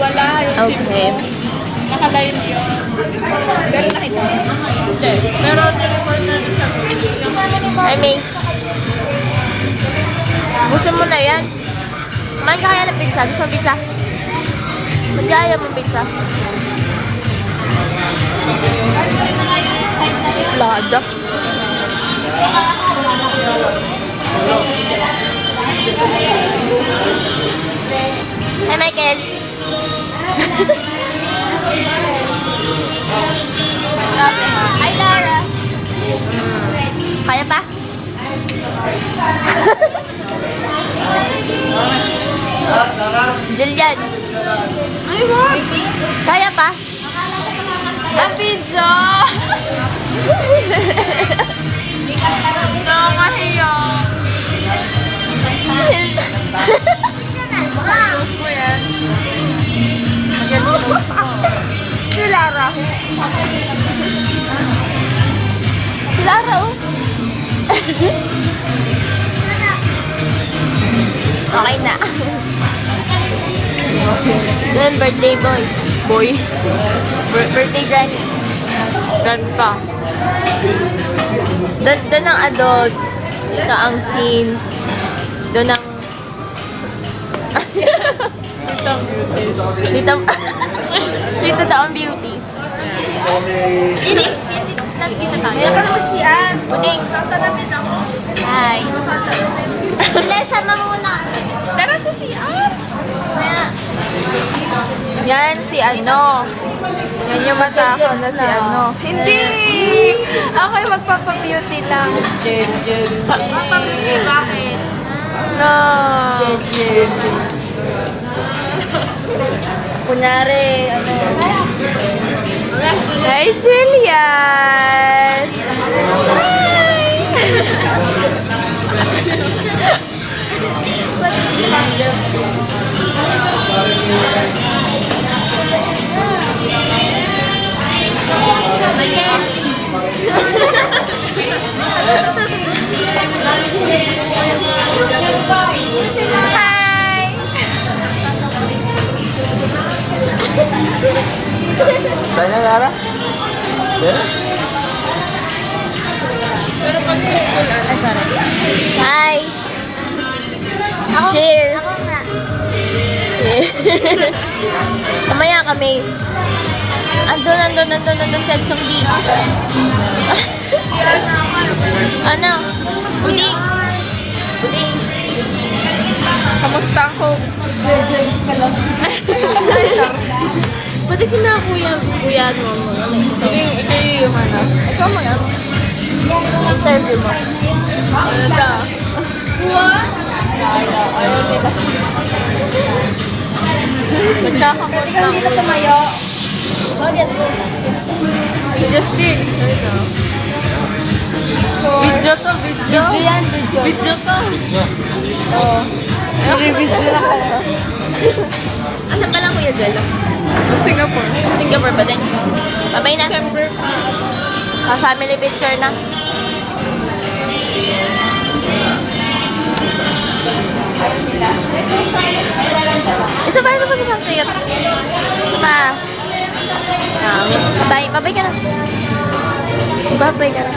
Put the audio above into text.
wala. Yung Okay. Nakaline yun. Pero nakita mo? Hindi. Pero nag-report na rin sa Ay, May. Gusto mo na yan? Kumain ka kaya ng pizza? Gusto mo pizza? Magkaya mo pizza? Lada. Hey, Michael. Hi, Lara. Kaya pa? Jillian. Ay, wag. Kaya pa? Ang pizza. Nakakahiya. Close mo yan. Si Lara. Si Lara, oh. Okay na. Then, birthday boy. Boy. Birthday granny. Grandpa. Doon ang adults. Dito ang teens. Doon ang... dito... dito daw ang beauties. Hindi. Nakikita tayo. Meron ka naman si Ann. Buding. Sasalapit ako. Hi. Sila, sama mo muna. Tara sa CR. Yan si ano. Yan yung matakaw na si ano. Hindi! Ako yung magpapabeauty lang. Magpapabeauty, bakit? No. Kunyari, ano. Hi, Jillian! Hi! Tanya Lara? Ya? Hi. Cheers. Ako nga. Kamaya kami. Andun si Adsong D. Ano? Buding. Buding. Kamusta ako? Pati si na kuya mo. Ikaw yung ano? Ikaw mo yan? Interview mo. Ano ba? What? Nagkakamot na ako. tumayo. Si Justin. Video to, video. Video yan, video. Video to. Oh. Nag-video na kayo. Ano pa lang kuya Jel? Singapore. Singapore ba din? Babay na. December pa. Family picture na. Isa pa, isa pa. Sige. Isa pa. Babay ka na. Babay ka na.